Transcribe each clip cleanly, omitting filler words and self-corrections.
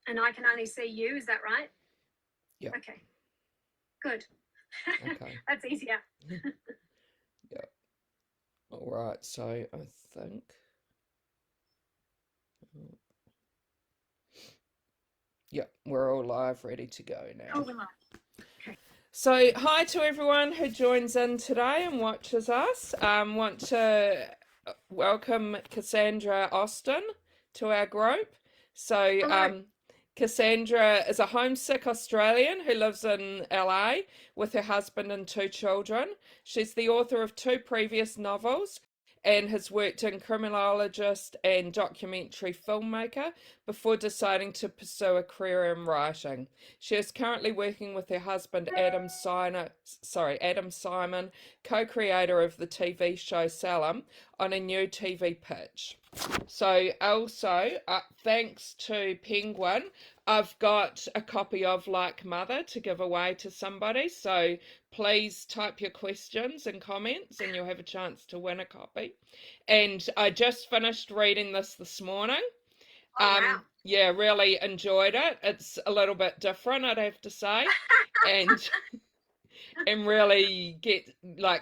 and I can only see you. Is that right? Yeah. Okay, good. Okay. That's easier. Yeah. All right. So I think. Yeah, we're all live, ready to go Oh, now. we're live. Okay. So, hi to everyone who joins in today and watches us. Want to welcome Cassandra Austin to our group. So, Hello. Cassandra is a homesick Australian who lives in LA with her husband and two children. She's the author of two previous novels and has worked in criminologist and documentary filmmaker before deciding to pursue a career in writing. She is currently working with her husband Adam Simon, co-creator of the TV show Salem, on a new TV pitch. So also, thanks to Penguin, I've got a copy of Like Mother to give away to somebody. So please type your questions and comments and you'll have a chance to win a copy. And I just finished reading this morning. Oh, wow. Yeah, really enjoyed it. It's a little bit different, I'd have to say. And and really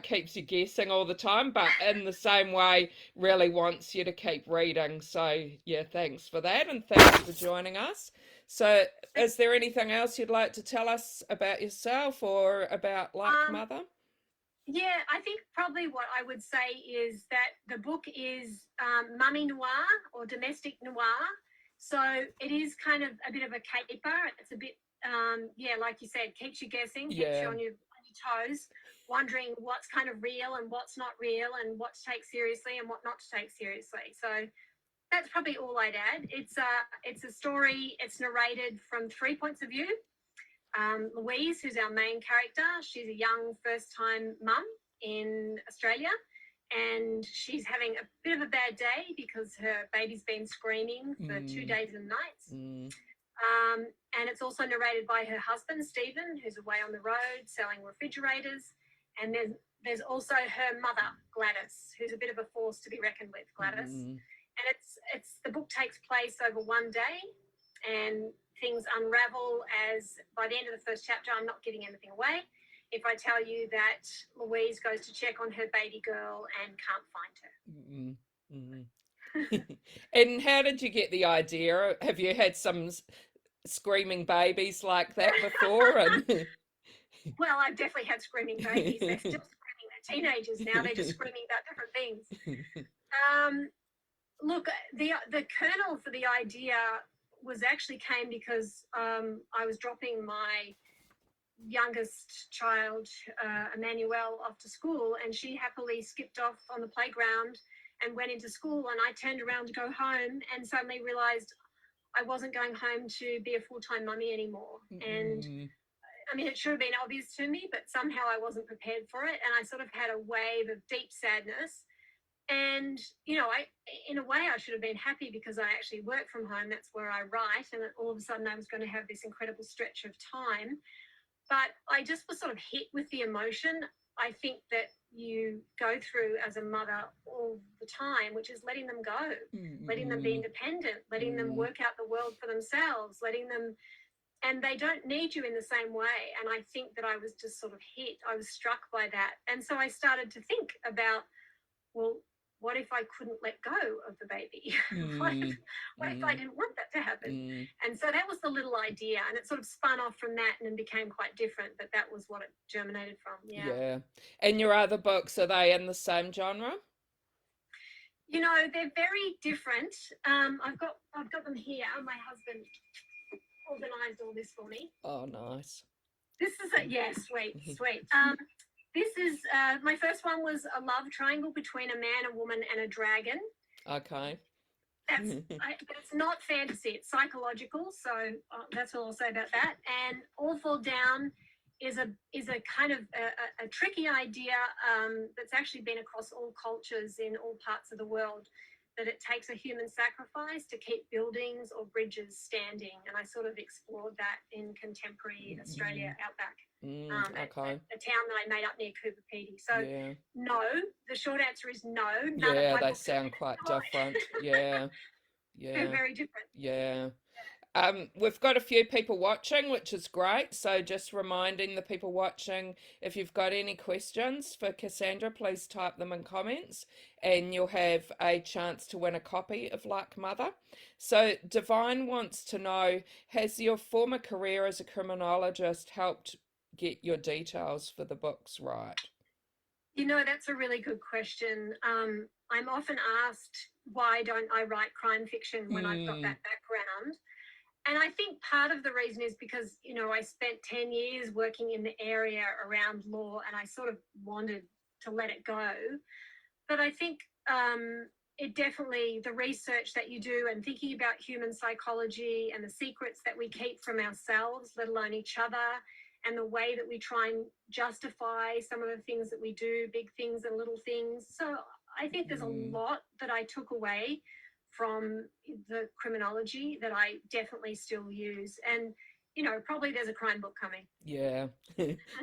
keeps you guessing all the time, but in the same way really wants you to keep reading. So yeah, thanks for that and thanks for joining us. So is there anything else you'd like to tell us about yourself or about Like Um, Mother? yeah, I think probably what I would say is that the book is mummy noir or domestic noir. So it is kind of a bit of a caper. It's a bit, yeah, like you said, keeps you guessing, keeps you Yeah. on your toes, wondering what's kind of real and what's not real and what to take seriously and what not to take seriously. So that's probably all I'd add. It's a story. It's narrated from three points of view. Louise, who's our main character, she's a young first-time mum in Australia, and she's having a bit of a bad day because her baby's been screaming for 2 days and nights. Mm. And it's also narrated by her husband, Stephen, who's away on the road selling refrigerators. And there's also her mother, Gladys, who's a bit of a force to be reckoned with, Gladys. And it's the book takes place over one day, and things unravel as by the end of the first chapter. I'm not giving anything away if I tell you that Louise goes to check on her baby girl and can't find her. And how did you get the idea? Have you had some screaming babies like that before? And Well, I've definitely had screaming babies. They're still screaming. They're teenagers now. They're just screaming about different things. Look, the kernel for the idea was actually came because I was dropping my youngest child, Emmanuel, off to school, and she happily skipped off on the playground and went into school. And I turned around to go home and suddenly realized I wasn't going home to be a full-time mummy anymore. And I mean, it should have been obvious to me, but somehow I wasn't prepared for it. And I sort of had a wave of deep sadness. And, you know, in a way, I should have been happy because I actually work from home. That's where I write. And all of a sudden, I was going to have this incredible stretch of time. But I just was sort of hit with the emotion. I think that you go through as a mother all the time, which is letting them go, letting them be independent, letting them work out the world for themselves, letting them, and they don't need you in the same way. And I think that I was just sort of hit. I was struck by that. And so I started to think about, well, what if I couldn't let go of the baby? what if I didn't want that to happen? And so that was the little idea, and it sort of spun off from that and then became quite different, but that was what it germinated from. Yeah. And your other books, are they in the same genre? You know, they're very different. I've got them here. My husband organised all this for me. Oh, nice. This is sweet. This is my first one was a love triangle between a man, a woman, and a dragon. Okay. But it's not fantasy, it's psychological. So that's all I'll say about that. And All Fall Down is a kind of a tricky idea that's actually been across all cultures in all parts of the world, that it takes a human sacrifice to keep buildings or bridges standing. And I sort of explored that in contemporary Australia outback. Okay. A town that I made up near Cooper Pedy. So no, the short answer is no. Yeah, they sound quite different. Yeah. They're very different. Yeah. We've got a few people watching, which is great. So just reminding the people watching, if you've got any questions for Cassandra, please type them in comments and you'll have a chance to win a copy of Like Mother. So Divine wants to know, has your former career as a criminologist helped get your details for the books right? That's a really good question. I'm often asked, why don't I write crime fiction when I've got that background? And I think part of the reason is because, I spent 10 years working in the area around law and I sort of wanted to let it go. But I think it definitely, the research that you do and thinking about human psychology and the secrets that we keep from ourselves, let alone each other, and the way that we try and justify some of the things that we do, big things and little things. So I think there's a lot that I took away from the criminology that I definitely still use. And, probably there's a crime book coming. Yeah,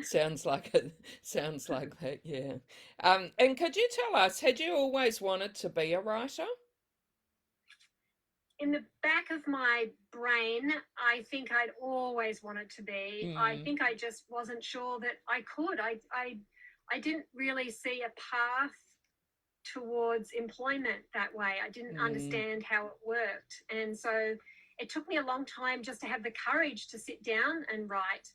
sounds like it. Sounds like that, yeah. And could you tell us, had you always wanted to be a writer? In the back of my brain, I think I'd always wanted to be. I think I just wasn't sure that I could. I didn't really see a path towards employment that way. I didn't understand how it worked. And so it took me a long time just to have the courage to sit down and write.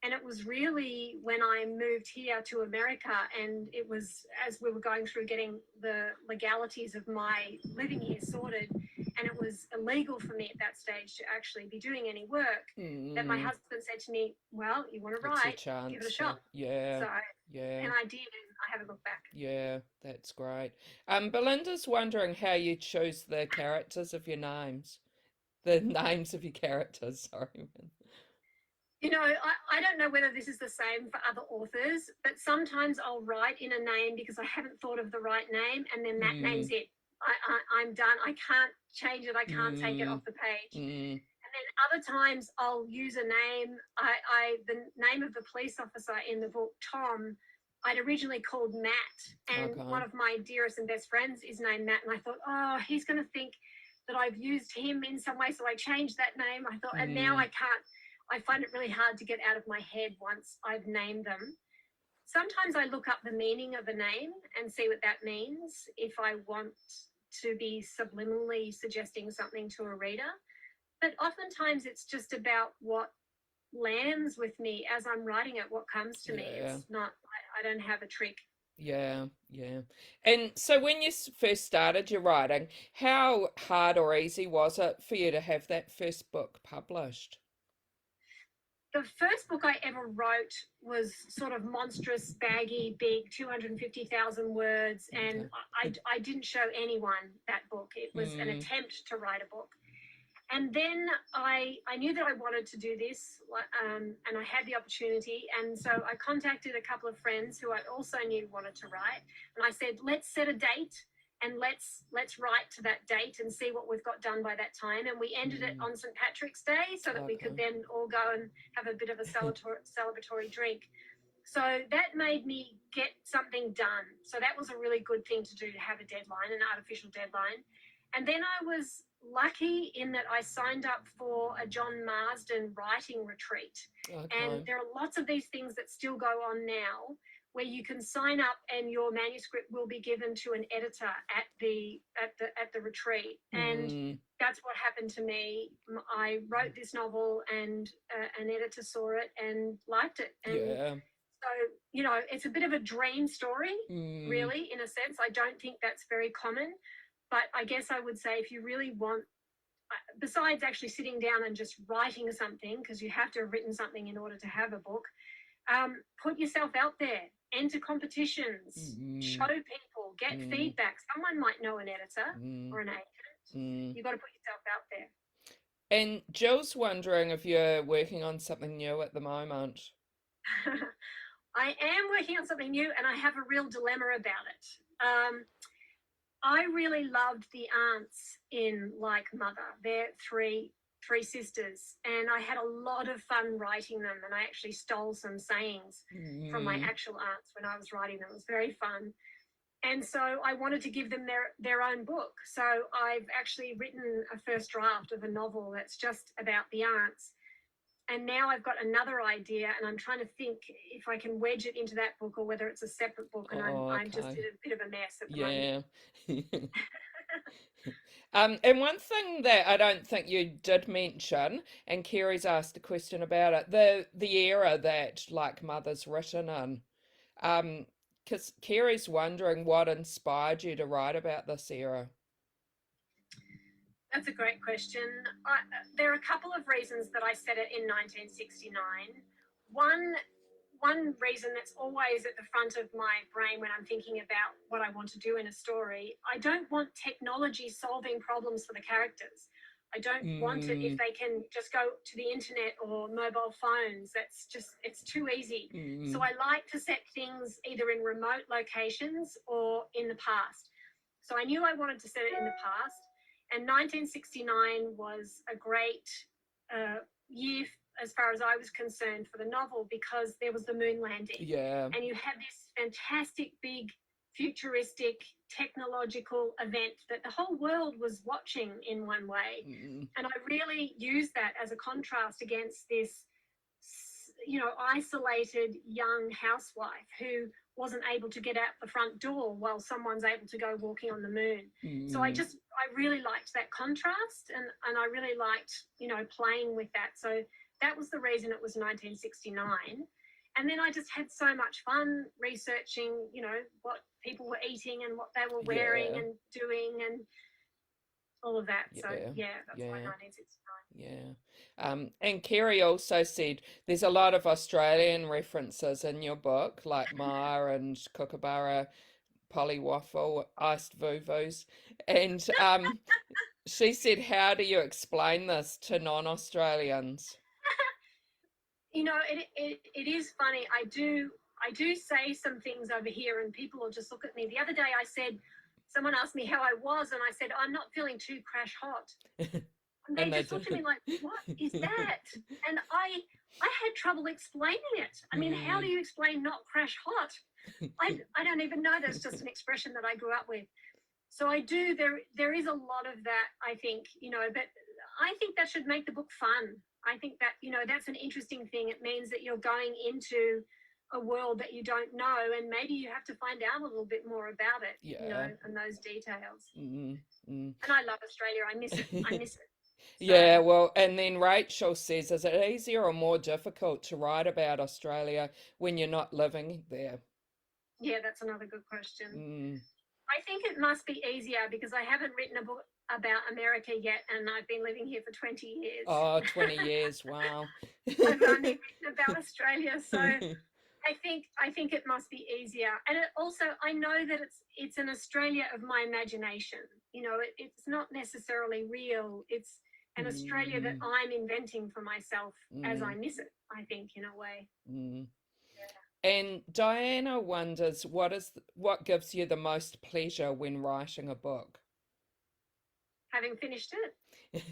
And it was really when I moved here to America, and it was as we were going through getting the legalities of my living here sorted, and it was illegal for me at that stage to actually be doing any work, that my husband said to me, well, you want to write, give it a shot. Yeah, So, yeah. and I did, and I haven't looked back. Yeah, that's great. Belinda's wondering how you choose the characters of your names. The names of your characters, sorry. I don't know whether this is the same for other authors, but sometimes I'll write in a name because I haven't thought of the right name, and then that name's it. I'm done. I can't change it. I can't take it off the page. And then other times I'll use a name. The name of the police officer in the book, Tom, I'd originally called Matt, and one of my dearest and best friends is named Matt, and I thought, oh, he's going to think that I've used him in some way, so I changed that name. I thought, and now I can't. I find it really hard to get out of my head once I've named them. Sometimes I look up the meaning of a name and see what that means if I want to be subliminally suggesting something to a reader. But oftentimes it's just about what lands with me as I'm writing it, what comes to me. It's not, I don't have a trick. Yeah, yeah. And so when you first started your writing, how hard or easy was it for you to have that first book published? The first book I ever wrote was sort of monstrous, baggy, big, 250,000 words, and I didn't show anyone that book. It was an attempt to write a book. And then I knew that I wanted to do this, and I had the opportunity. And so I contacted a couple of friends who I also knew wanted to write. And I said, let's set a date and let's write to that date and see what we've got done by that time. And we ended it on St. Patrick's Day so that we could then all go and have a bit of a celebratory drink. So that made me get something done. So that was a really good thing to do, to have a deadline, an artificial deadline. And then I was lucky in that I signed up for a John Marsden writing retreat. And there are lots of these things that still go on now, where you can sign up and your manuscript will be given to an editor at the retreat. And that's what happened to me. I wrote this novel and an editor saw it and liked it. And so, it's a bit of a dream story, really, in a sense. I don't think that's very common. But I guess I would say if you really want, besides actually sitting down and just writing something, because you have to have written something in order to have a book, put yourself out there, enter competitions, show people, get feedback. Someone might know an editor or an agent. You've got to put yourself out there. And Jill's wondering if you're working on something new at the moment. I am working on something new, and I have a real dilemma about it. I really loved the aunts in Like Mother. They're three sisters, and I had a lot of fun writing them, and I actually stole some sayings from my actual aunts when I was writing them. It was very fun. And so I wanted to give them their own book. So I've actually written a first draft of a novel that's just about the aunts. And now I've got another idea, and I'm trying to think if I can wedge it into that book or whether it's a separate book. And Oh, I'm just okay. in a bit of a mess at the moment. Yeah. And one thing that I don't think you did mention, and Kerry's asked a question about it, the era that like Mother's written in. Because Kerry's wondering what inspired you to write about this era. That's a great question. There are a couple of reasons that I said it in 1969. One, one reason that's always at the front of my brain when I'm thinking about what I want to do in a story, I don't want technology solving problems for the characters. I don't want it if Mm, they can just go to the internet or mobile phones. It's too easy. So mm, I like to set things either in remote locations or in the past. So I knew I wanted to set it in the past. And 1969 was a great year, as far as I was concerned, for the novel because there was the moon landing. yeah. And you had this fantastic, big, futuristic, technological event that the whole world was watching in one way. Mm, And I really used that as a contrast against this, isolated young housewife who wasn't able to get out the front door while someone's able to go walking on the moon. So I mm, really liked that contrast, and I really liked, playing with that. So that was the reason it was 1969. And then I just had so much fun researching, what people were eating and what they were wearing yeah. and doing and all of that. So Yeah. yeah, that's why Yeah. 1969. Yeah. And Kerry also said there's a lot of Australian references in your book, like Ma and Kookaburra, Polly Waffle, iced vuvus. And she said, how do you explain this to non-Australians? It is funny. I do say some things over here, and people will just look at me. The other day, someone asked me how I was, and I said I'm not feeling too crash hot. And they And they just do. looked at me like, "What is that?" And I had trouble explaining it. I mean, how do Mm, you explain not crash hot? I don't even know. That's just an expression that I grew up with. So I do. There is a lot of that. I think, but I think that should make the book fun. I think that that's an interesting thing. It means that you're going into a world that you don't know, and maybe you have to find out a little bit more about it, yeah. and those details. Mm, mm. And I love Australia. I miss it. I miss it. So Yeah, well, and then Rachel says, is it easier or more difficult to write about Australia when you're not living there? yeah, that's another good question. Mm. I think it must be easier because I haven't written a book about America yet, and I've been living here for 20 years. Oh, 20 years, wow. I've only written about Australia, so I think it must be easier. And it also, I know that it's an Australia of my imagination. It's not necessarily real. It's an Australia that Mm, I'm inventing for myself as I mm, miss it, I think, in a way. mm. Yeah. And Diana wonders what gives you the most pleasure when writing a book? Having finished it.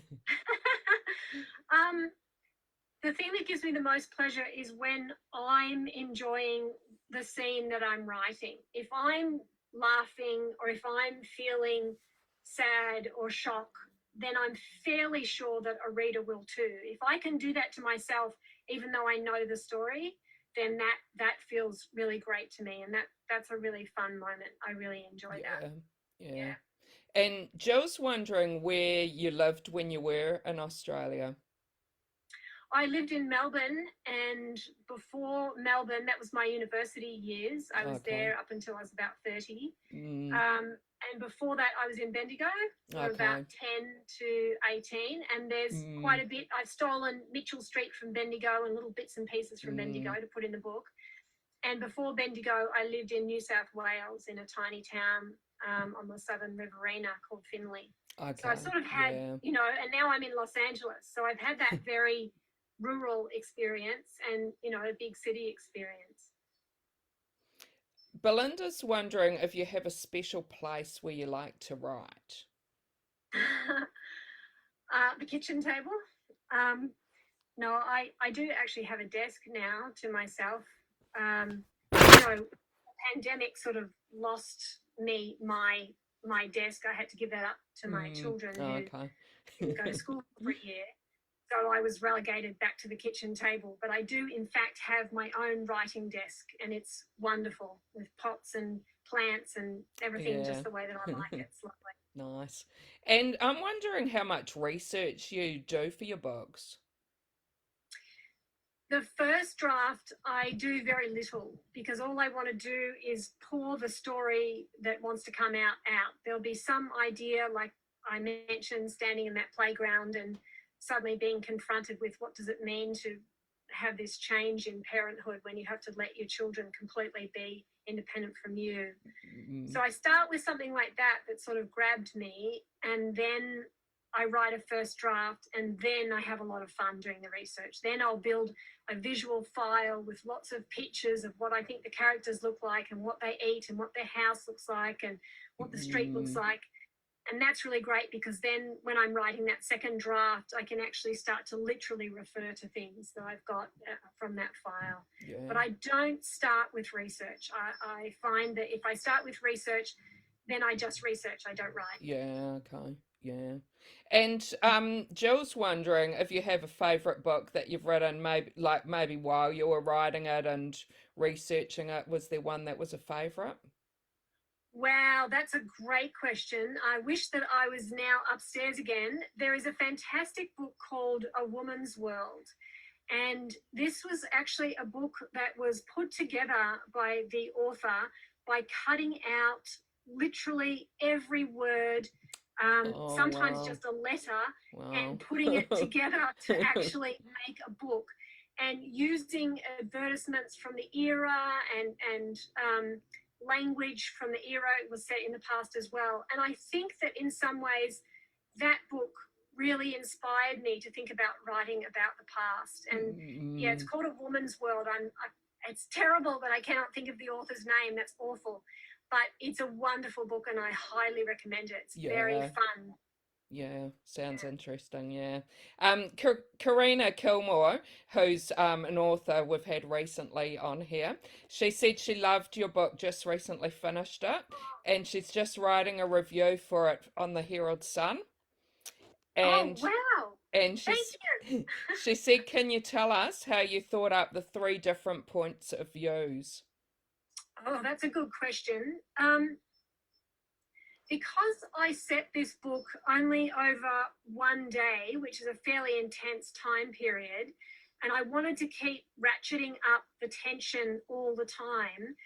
um, the thing that gives me the most pleasure is when I'm enjoying the scene that I'm writing. If I'm laughing or if I'm feeling sad or shock, then I'm fairly sure that a reader will too. If I can do that to myself, even though I know the story, then that feels really great to me, and that's a really fun moment. I really enjoy that. Yeah, yeah. Yeah. And Jill's wondering where you lived when you were in Australia. I lived in Melbourne, and before Melbourne, that was my university years. I was Okay. there up until I was about 30. Mm, And before that, I was in Bendigo for about okay. 10 to 18. And there's Mm, quite a bit. I've stolen Mitchell Street from Bendigo and little bits and pieces from Bendigo mm, to put in the book. And before Bendigo, I lived in New South Wales in a tiny town on the southern Riverina called Finley. So I've okay. sort of had, Yeah. and now I'm in Los Angeles. So I've had that very rural experience and, a big city experience. Belinda's wondering if you have a special place where you like to write. The kitchen table. No, I do actually have a desk now to myself. The pandemic sort of lost me my desk. I had to give that up to my children Oh, who okay. didn't go to school for a year. So I was relegated back to the kitchen table. But I do, in fact, have my own writing desk, and it's wonderful with pots and plants and everything Yeah. just the way that I like it. It's lovely. Nice. And I'm wondering how much research you do for your books. The first draft, I do very little because all I want to do is pour the story that wants to come out. There'll be some idea, like I mentioned, standing in that playground and suddenly being confronted with what does it mean to have this change in parenthood when you have to let your children completely be independent from you. Mm, So I start with something like that that sort of grabbed me, and then I write a first draft, and then I have a lot of fun doing the research. Then I'll build a visual file with lots of pictures of what I think the characters look like and what they eat and what their house looks like and what the street looks mm, like. And that's really great because then when I'm writing that second draft, I can actually start to literally refer to things that I've got from that file. But yeah. I don't start with research. I find that if I start with research, then I just research, I don't write. Yeah, okay. Yeah. And Jill's wondering if you have a favorite book that you've written, maybe while you were writing it and researching it, was there one that was a favorite? Wow, that's a great question. I wish that I was now upstairs again. There is a fantastic book called A Woman's World. And this was actually a book that was put together by the author by cutting out literally every word, Oh, sometimes wow. just a letter, Wow. and putting it together to actually make a book. And using advertisements from the era and language from the era it was set in the past as well. And I think that in some ways, that book really inspired me to think about writing about the past. And yeah, it's Mm, called A Woman's World. It's terrible that I cannot think of the author's name. That's awful. But it's a wonderful book and I highly recommend it. It's very yeah. fun. Yeah, sounds interesting. Yeah. Karina Kilmore, who's an author we've had recently on here, she said she loved your book, just recently finished it, and she's just writing a review for it on the Herald Sun. Oh, And wow. and Thank she's you. she said, "Can you tell us how you thought up the three different points of views?" Oh, that's a good question. Because I set this book only over one day, which is a fairly intense time period, and I wanted to keep ratcheting up the tension all the time,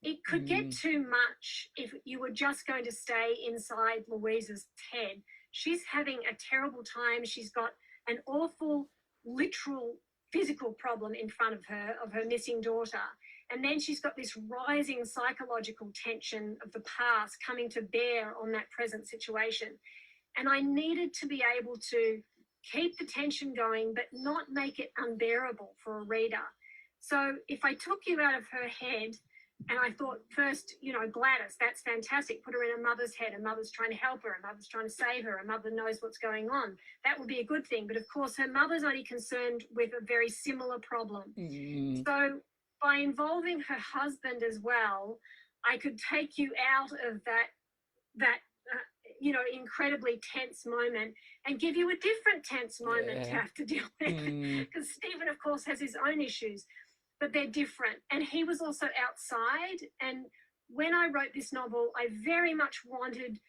it could get Mm, too much if you were just going to stay inside Louise's head. She's having a terrible time. She's got an awful, literal, physical problem in front of her missing daughter. And then she's got this rising psychological tension of the past coming to bear on that present situation. And I needed to be able to keep the tension going, but not make it unbearable for a reader. So if I took you out of her head, and I thought first, Gladys, that's fantastic. Put her in a mother's head. A mother's trying to help her. A mother's trying to save her. A mother knows what's going on. That would be a good thing. But of course, her mother's only concerned with a very similar problem. mm, So by involving her husband as well, I could take you out of that incredibly tense moment and give you a different tense moment to yeah. have to deal with. Mm, Because Stephen, of course, has his own issues, but they're different. And he was also outside. And when I wrote this novel, I very much wanted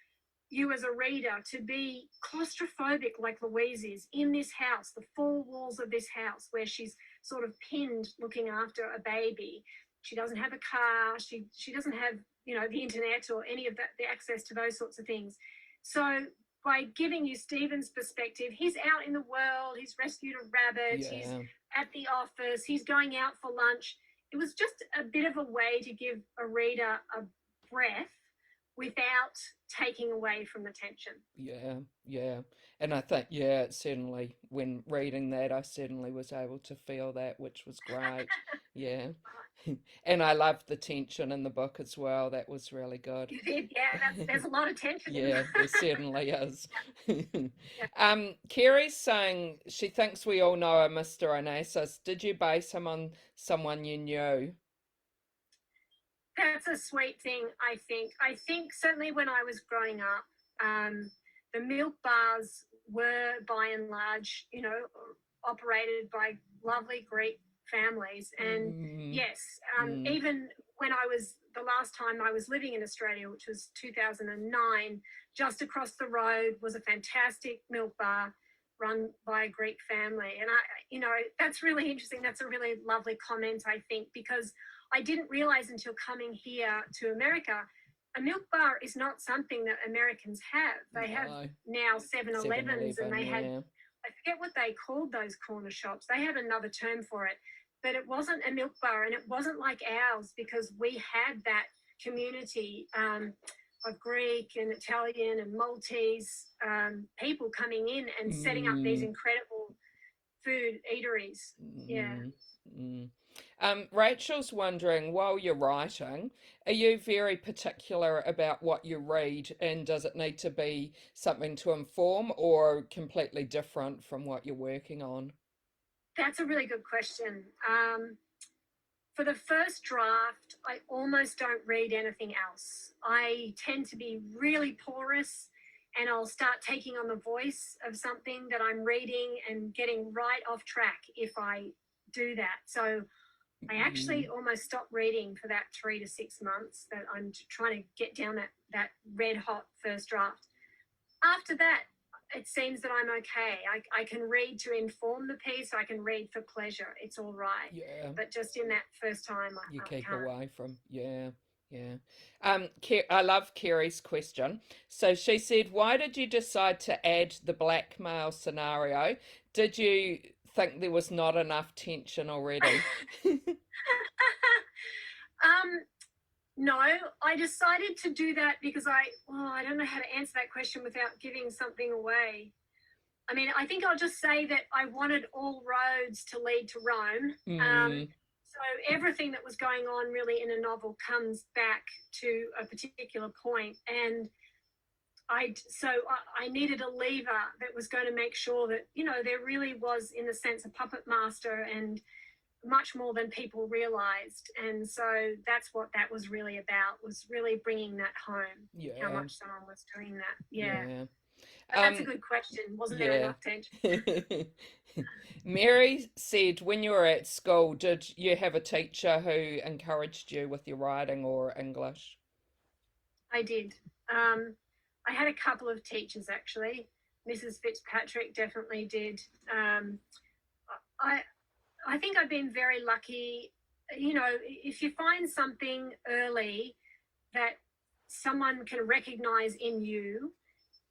you as a reader to be claustrophobic like Louise is in this house, the four walls of this house where she's sort of pinned looking after a baby. She doesn't have a car. She doesn't have, the internet or any of that, the access to those sorts of things. So by giving you Stephen's perspective, he's out in the world, he's rescued a rabbit, he's yeah. at the office, he's going out for lunch. It was just a bit of a way to give a reader a breath without taking away from the tension. Yeah, yeah. And I think, yeah, certainly when reading that, I certainly was able to feel that, which was great. Yeah. And I loved the tension in the book as well. That was really good. You did, yeah. There's a lot of tension in Yeah, there certainly is. yeah. Kerry's saying she thinks we all know a Mr. Onassis. Did you base him on someone you knew? That's a sweet thing, I think. I think certainly when I was growing up, the milk bars were by and large, operated by lovely Greek families. And Mm, yes, mm, even when I was, the last time I was living in Australia, which was 2009, just across the road was a fantastic milk bar run by a Greek family. And that's really interesting. That's a really lovely comment, I think, because I didn't realize until coming here to America, a milk bar is not something that Americans have. They have no. now 7-Elevens, and 7-Eleven, they had, yeah. I forget what they called those corner shops. They had another term for it, but it wasn't a milk bar, and it wasn't like ours because we had that community of Greek and Italian and Maltese people coming in and setting up these Mm, incredible food eateries. Yeah. mm, mm. Rachel's wondering, while you're writing, are you very particular about what you read, and does it need to be something to inform or completely different from what you're working on? That's a really good question. For the first draft, I almost don't read anything else. I tend to be really porous, and I'll start taking on the voice of something that I'm reading and getting right off track if I do that. So I actually Mm, almost stopped reading for that 3 to 6 months that I'm trying to get down that red hot first draft. After that, it seems that I'm okay. I can read to inform the piece. I can read for pleasure. It's all right. yeah. But just in that first time, You I keep can't. away from, yeah, yeah. I love Kerry's question. So she said, why did you decide to add the blackmail scenario? Did you think there was not enough tension already? um, no, I decided to do that because I don't know how to answer that question without giving something away. I mean, I think I'll just say that I wanted all roads to lead to Rome. Mm, So everything that was going on really in a novel comes back to a particular point, and I needed a lever that was going to make sure that there really was, in a sense, a puppet master, and much more than people realized. And so that's what that was really about, was really bringing that home, how yeah, much someone was doing that. Yeah. yeah. But that's a Um, good question. Wasn't there yeah. enough tension? Mary said, when you were at school, did you have a teacher who encouraged you with your writing or English? I did. I had a couple of teachers, actually. Mrs. Fitzpatrick definitely did. I I think I've been very lucky. If you find something early that someone can recognize in you,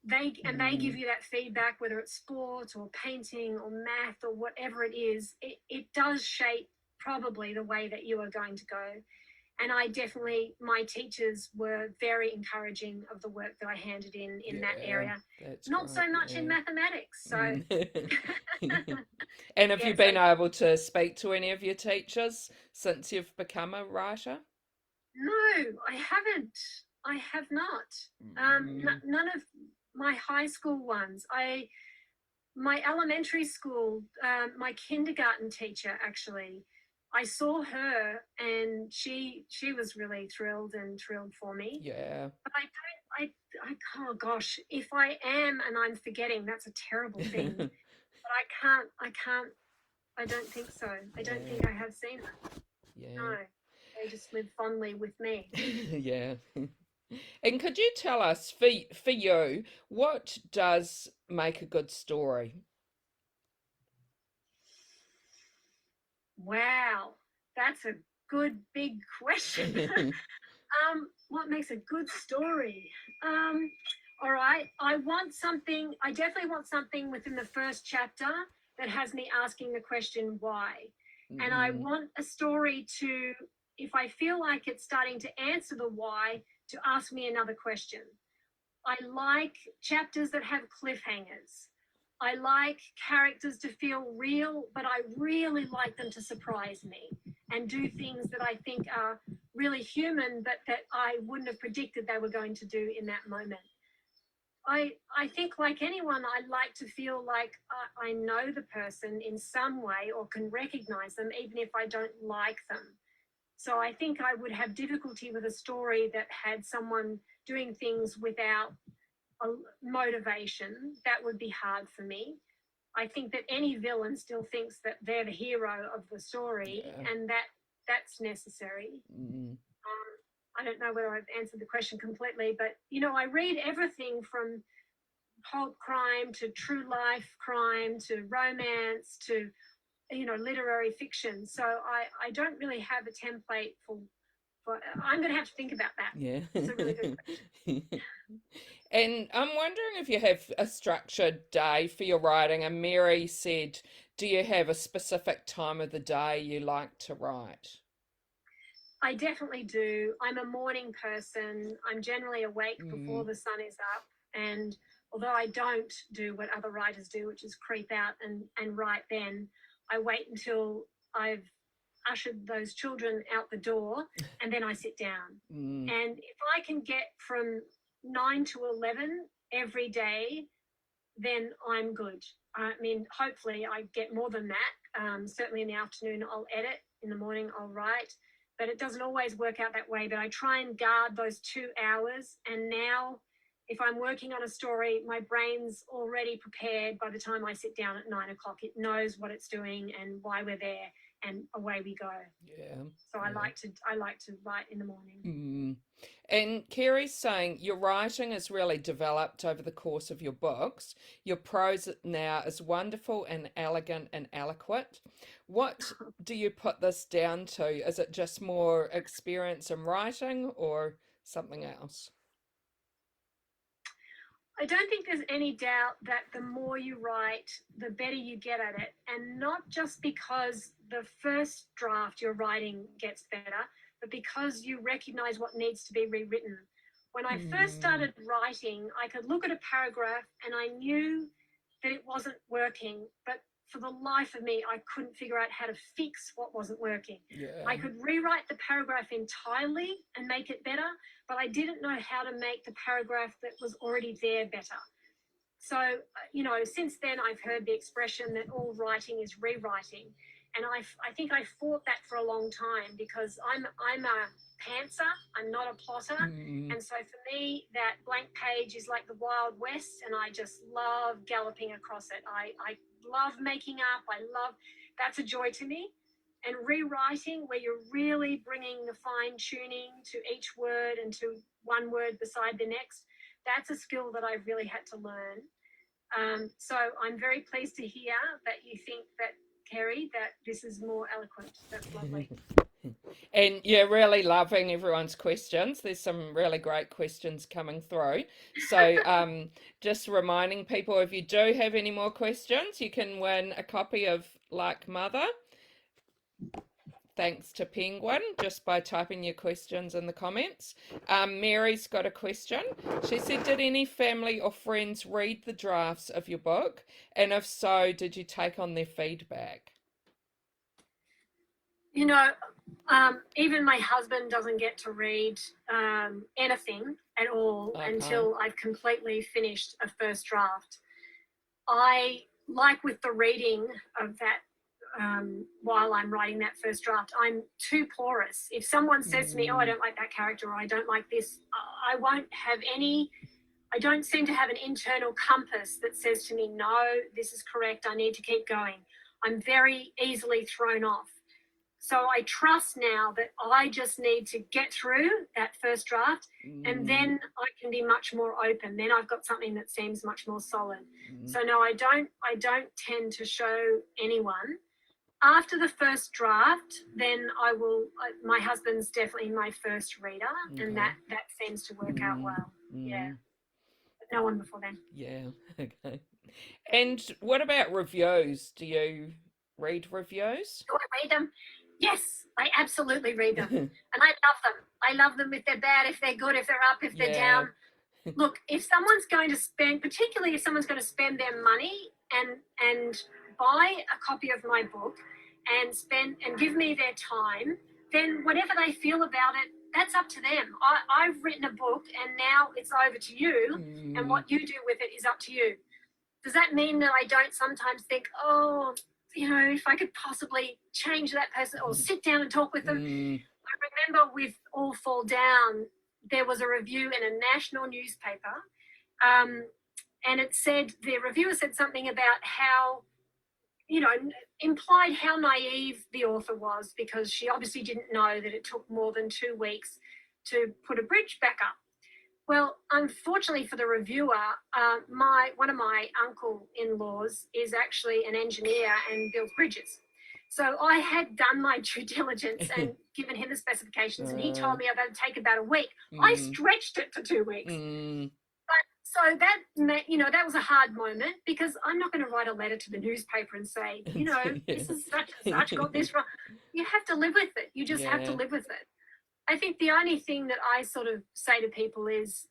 they give Mm, you that feedback, whether it's sport or painting or math or whatever it is. It does shape probably the way that you are going to go. And I definitely, my teachers were very encouraging of the work that I handed in that yeah, area. that's Not great. so much in Yeah. mathematics. So Mm. And have you yes, been able to speak to any of your teachers since you've become a writer? no, I haven't. I have not. Mm, None of my high school ones. My elementary school, my kindergarten teacher, actually, I saw her, and she was really thrilled for me. yeah. But oh gosh, if I am and I'm forgetting, that's a terrible thing. But I don't think so. I don't Yeah, think I have seen her. yeah, No, they just live fondly with me. yeah. And could you tell us, for you, what does make a good story? Wow, that's a good big question. What makes a good story? Um, all right, I definitely want something within the first chapter that has me asking the question why. And I Mm, want a story to, if I feel like it's starting to answer the why, to ask me another question. I like chapters that have cliffhangers. I like characters to feel real, but I really like them to surprise me and do things that I think are really human, but that I wouldn't have predicted they were going to do in that moment. I think, like anyone, I like to feel like I know the person in some way or can recognize them, even if I don't like them. So I think I would have difficulty with a story that had someone doing things without a motivation. That would be hard for me. I think that any villain still thinks that they're the hero of the story, Yeah. and that's necessary. I don't know whether I've answered the question completely, but I read everything from pulp crime to true life crime to romance to literary fiction. So I don't really have a template for. I'm going to have to think about that. Yeah. It's a really good question. And I'm wondering if you have a structured day for your writing. And Mary said, do you have a specific time of the day you like to write? I definitely do. I'm a morning person. I'm generally awake before Mm. the sun is up. And although I don't do what other writers do, which is creep out and write then, I wait until I've ushered those children out the door and then I sit down. And if I can get from 9 to 11 every day, then I'm good. I mean, hopefully I get more than that. Certainly in the afternoon, I'll edit. In the morning, I'll write. But it doesn't always work out that way. But I try and guard those 2 hours. And now, if I'm working on a story, my brain's already prepared by the time I sit down at 9 o'clock. It knows what it's doing and why we're there, and away we go. Yeah. So I like to write in the morning. Mm. And Kerry's saying your writing has really developed over the course of your books. Your prose now is wonderful and elegant and eloquent. What do you put this down to? Is it just more experience in writing or something else? I don't think there's any doubt that the more you write, the better you get at it. And not just because the first draft you're writing gets better, but because you recognize what needs to be rewritten. When I first started writing, I could look at a paragraph and I knew that it wasn't working, but for the life of me, I couldn't figure out how to fix what wasn't working. Yeah. I could rewrite the paragraph entirely and make it better, but I didn't know how to make the paragraph that was already there better. So, since then I've heard the expression that all writing is rewriting. And I think I fought that for a long time because I'm a pantser, I'm not a plotter. And so for me, that blank page is like the Wild West, and I just love galloping across it. I love making up. That's a joy to me. And rewriting, where you're really bringing the fine tuning to each word and to one word beside the next, that's a skill that I've really had to learn. So I'm very pleased to hear that you think that, Kerry, that this is more eloquent. That's lovely. And you're really loving everyone's questions. There's some really great questions coming through. So just reminding people, if you do have any more questions, you can win a copy of Like Mother, thanks to Penguin, just by typing your questions in the comments. Mary's got a question. She said, did any family or friends read the drafts of your book? And if so, did you take on their feedback? Even my husband doesn't get to read anything at all until I've completely finished a first draft. I, like with the reading of that, while I'm writing that first draft, I'm too porous. If someone says to me, I don't like that character, or I don't like this, I don't seem to have an internal compass that says to me, no, this is correct, I need to keep going. I'm very easily thrown off. So I trust now that I just need to get through that first draft, and then I can be much more open. Then I've got something that seems much more solid. So no, I don't tend to show anyone. After the first draft, then I will. My husband's definitely my first reader, and that seems to work out well. Yeah, but no one before then. Yeah. Okay. And what about reviews? Do you read reviews? Do I read them? Yes, I absolutely read them, and I love them. I love them if they're bad, if they're good, if they're up, if they're down. Look, if someone's going to spend, particularly if someone's going to spend their money and buy a copy of my book and give me their time, then whatever they feel about it, that's up to them. I've written a book, and now it's over to you, and what you do with it is up to you. Does that mean that I don't sometimes think, if I could possibly change that person or sit down and talk with them? I remember with All Fall Down, there was a review in a national newspaper, and it said, the reviewer said something about how, implied how naive the author was, because she obviously didn't know that it took more than 2 weeks to put a bridge back up. Well, unfortunately for the reviewer, one of my uncle-in-laws is actually an engineer and builds bridges. So I had done my due diligence and given him the specifications, and he told me that would take about a week. I stretched it to 2 weeks. But so that was a hard moment, because I'm not going to write a letter to the newspaper and say, this is such and such, got this wrong. You have to live with it. You just have to live with it. I think the only thing that I sort of say to people is,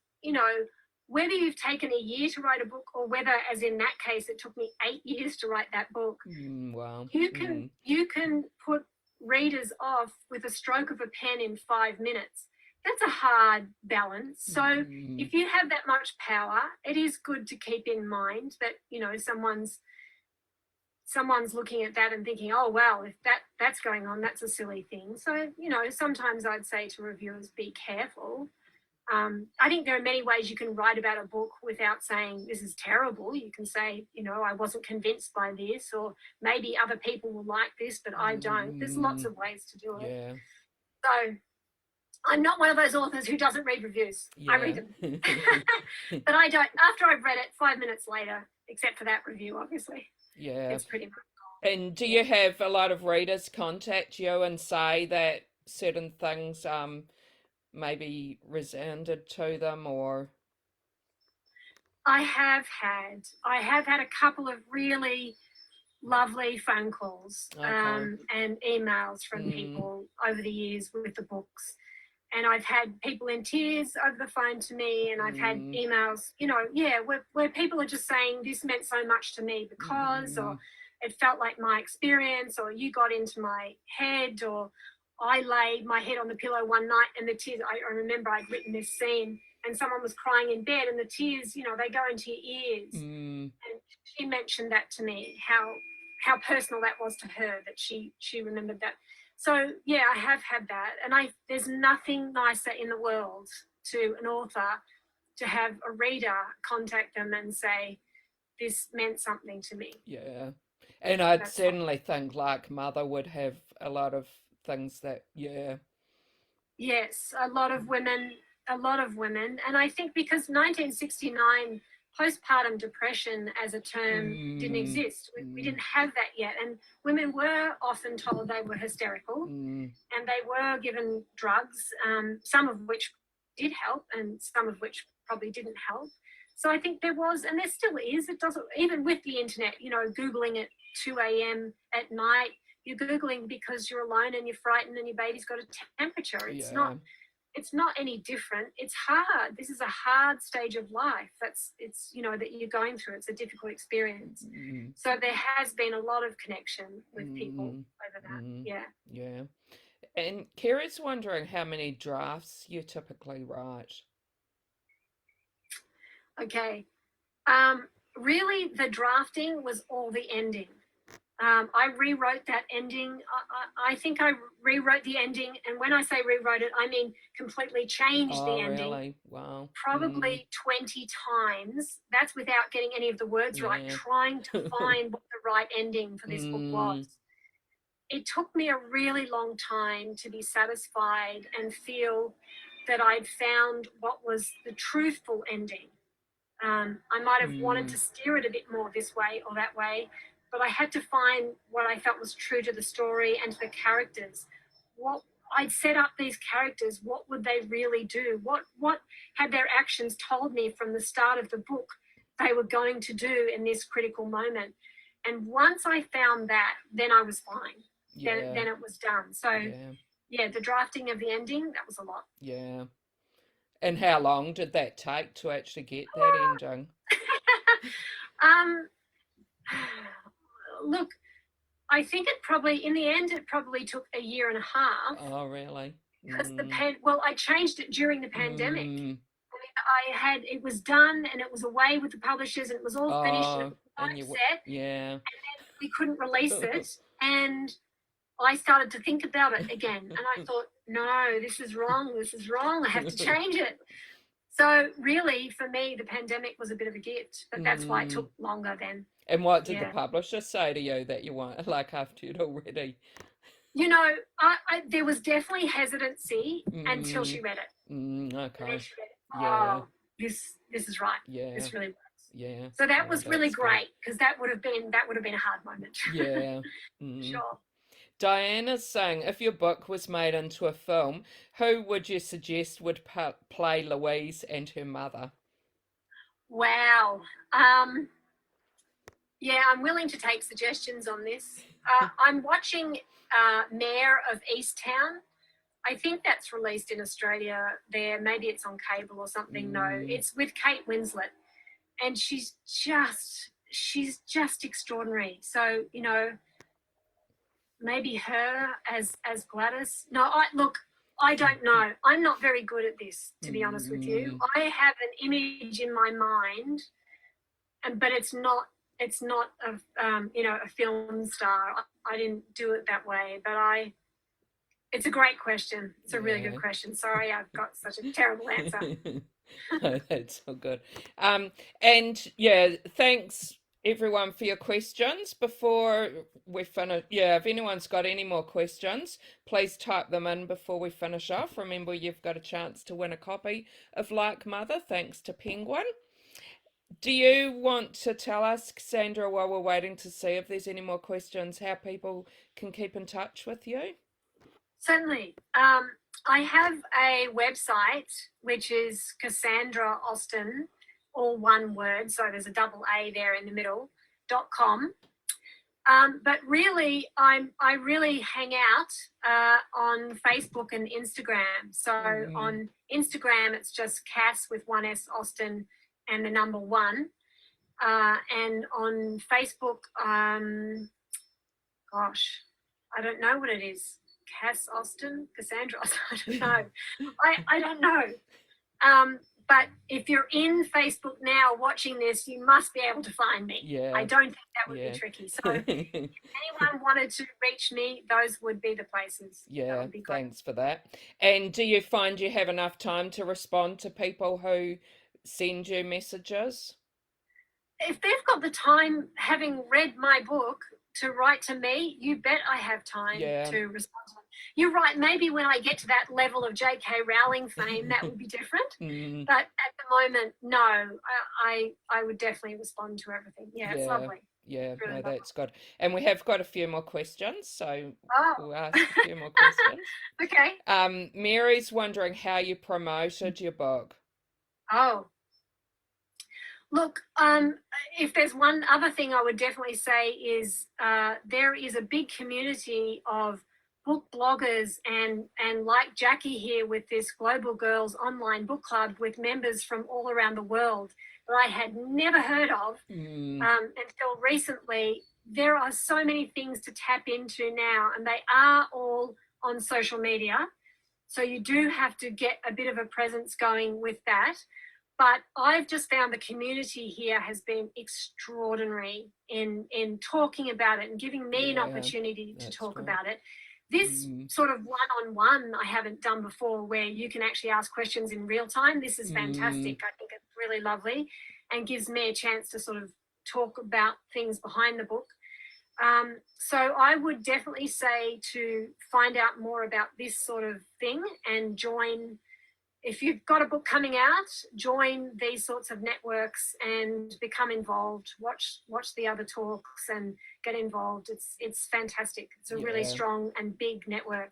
whether you've taken a year to write a book, or whether, as in that case, it took me 8 years to write that book, wow. you can put readers off with a stroke of a pen in 5 minutes. That's a hard balance. So if you have that much power, it is good to keep in mind that, someone's looking at that and thinking, oh, wow, if that's going on, that's a silly thing. So, sometimes I'd say to reviewers, be careful. I think there are many ways you can write about a book without saying this is terrible. You can say, I wasn't convinced by this, or maybe other people will like this, but I don't. There's lots of ways to do it. Yeah. So I'm not one of those authors who doesn't read reviews. Yeah. I read them. But I don't, after I've read it, 5 minutes later, except for that review, obviously. Yeah. It's pretty much gone. And do you have a lot of readers contact you and say that certain things maybe resounded to them, or? I have had a couple of really lovely phone calls and emails from people over the years with the books. And I've had people in tears over the phone to me, and I've had emails, where people are just saying, this meant so much to me because, or it felt like my experience, or you got into my head, or I laid my head on the pillow one night and the tears, I remember I'd written this scene and someone was crying in bed and the tears, they go into your ears. And she mentioned that to me, how personal that was to her, that she remembered that. So, yeah, I have had that. And there's nothing nicer in the world to an author to have a reader contact them and say, this meant something to me. Yeah. And I'd certainly think like Mother would have a lot of things that, Yes, a lot of women. And I think because 1969, postpartum depression as a term didn't exist. We didn't have that yet. And women were often told they were hysterical and they were given drugs, some of which did help and some of which probably didn't help. So I think there was, and there still is, it doesn't, even with the internet, Googling at 2 a.m. at night, you're Googling because you're alone and you're frightened and your baby's got a temperature. It's not any different. It's hard. This is a hard stage of life. That you're going through. It's a difficult experience. So there has been a lot of connection with people over that. Yeah. And Kira's wondering how many drafts you typically write. Okay. Really, the drafting was all the ending. I rewrote that ending. I think I rewrote the ending. And when I say rewrote it, I mean completely changed the ending. Really? Wow. Probably 20 times. That's without getting any of the words right, trying to find what the right ending for this book was. It took me a really long time to be satisfied and feel that I'd found what was the truthful ending. I might have wanted to steer it a bit more this way or that way, but I had to find what I felt was true to the story and to the characters. What I'd set up these characters, what would they really do? What had their actions told me from the start of the book they were going to do in this critical moment? And once I found that, then I was fine. Then it was done. So, the drafting of the ending, that was a lot. Yeah. And how long did that take to actually get that ending? Look, I think in the end, it probably took a year and a half. Oh, really? Because I changed it during the pandemic. It was done and it was away with the publishers and it was all finished and it was set. Yeah. And then we couldn't release it. And I started to think about it again. And I thought, no, this is wrong. This is wrong. I have to change it. So really, for me, the pandemic was a bit of a gift, but that's why it took longer then. And what did the Yeah. publisher say to you that you want, like, after you'd already? You know, there was definitely hesitancy until she read it. Okay. And then she read it. Yeah. Oh, this is right. Yeah. This really works. Yeah. So that Oh, was really that's good. great, because that would have been a hard moment. Yeah. Sure. Diana's saying, if your book was made into a film, who would you suggest would play Louise and her mother? Wow. Yeah, I'm willing to take suggestions on this. I'm watching Mayor of Easttown. I think that's released in Australia there. Maybe it's on cable or something. No, it's with Kate Winslet, and she's just extraordinary. So, you know, maybe her as Gladys. No, I don't know. I'm not very good at this, to be honest with you. I have an image in my mind, but it's not a film star. I didn't do it that way, but it's a great question. It's a really good question. Sorry, I've got such a terrible answer. Oh, that's so good. And yeah, thanks everyone for your questions. Before we finish, if anyone's got any more questions, please type them in before we finish off. Remember, you've got a chance to win a copy of Like Mother, thanks to Penguin. Do you want to tell us, Cassandra, while we're waiting to see if there's any more questions, how people can keep in touch with you? Certainly. I have a website, which is Cassandra Austin, all one word, so there's a double A there in the middle, .com. But really, I really hang out on Facebook and Instagram. So on Instagram, it's just Cass with one S Austin and the number 1. And on Facebook, gosh, I don't know what it is. Cass Austin, Cassandra, I don't know. I don't know. But if you're in Facebook now watching this, you must be able to find me. Yeah. I don't think that would be tricky. So if anyone wanted to reach me, those would be the places. Yeah, thanks for that. And do you find you have enough time to respond to people who send you messages? If they've got the time, having read my book, to write to me, you bet I have time to respond to them. You're right, maybe when I get to that level of J.K. Rowling fame, that would be different. But at the moment, no, I would definitely respond to everything. Yeah, it's lovely. Yeah, really no, lovely. that's good. And we have got a few more questions, so we'll ask a few more questions. Okay. Mary's wondering how you promoted your book. Oh. Look, if there's one other thing I would definitely say is there is a big community of book bloggers and like Jackie here with this Global Girls online book club with members from all around the world that I had never heard of until recently. There are so many things to tap into now, and they are all on social media. So you do have to get a bit of a presence going with that. But I've just found the community here has been extraordinary in talking about it and giving me an opportunity to talk about it. This sort of one-on-one I haven't done before, where you can actually ask questions in real time. This is fantastic. I think it's really lovely and gives me a chance to sort of talk about things behind the book. So I would definitely say to find out more about this sort of thing and join. If you've got a book coming out, join these sorts of networks and become involved. Watch the other talks and get involved. It's fantastic. It's a really strong and big network.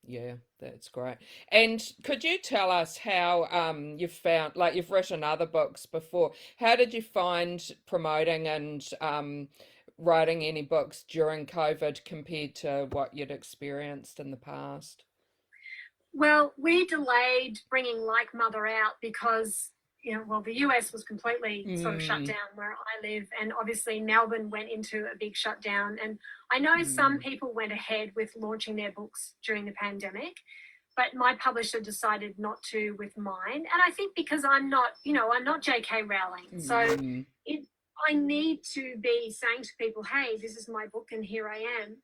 Yeah, that's great. And could you tell us how you've found, like you've written other books before, how did you find promoting and writing any books during COVID compared to what you'd experienced in the past? Well, we delayed bringing Like Mother out because, the US was completely sort of shut down where I live. And obviously Melbourne went into a big shutdown. And I know some people went ahead with launching their books during the pandemic, but my publisher decided not to with mine. And I think because I'm not J.K. Rowling. So I need to be saying to people, hey, this is my book and here I am.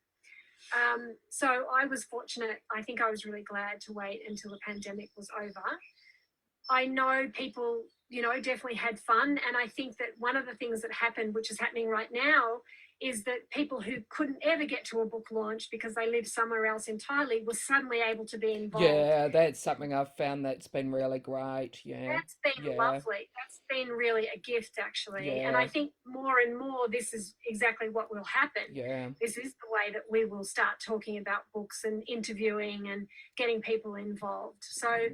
So I was fortunate. I think I was really glad to wait until the pandemic was over. I know people, definitely had fun. And I think that one of the things that happened, which is happening right now, is that people who couldn't ever get to a book launch because they live somewhere else entirely were suddenly able to be involved. Yeah, that's something I've found that's been really great. Yeah. That's been Yeah. lovely. That's been really a gift, actually. And Yeah. I think more and more, this is exactly what will happen. Yeah. This is the way that we will start talking about books and interviewing and getting people involved. So,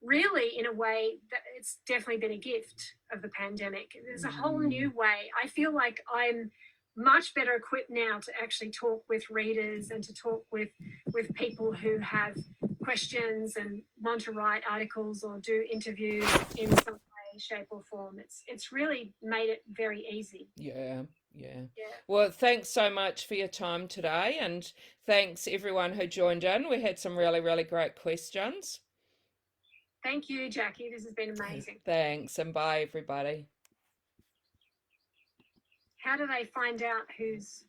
really, in a way, it's definitely been a gift of the pandemic. There's a whole new way. I feel like I'm much better equipped now to actually talk with readers and to talk with people who have questions and want to write articles or do interviews in some way, shape, or form. It's really made it very easy. Yeah. Yeah. Yeah. Well, thanks so much for your time today, and thanks everyone who joined in. We had some really, really great questions. Thank you, Jackie. This has been amazing. Thanks, and bye, everybody. How do they find out who's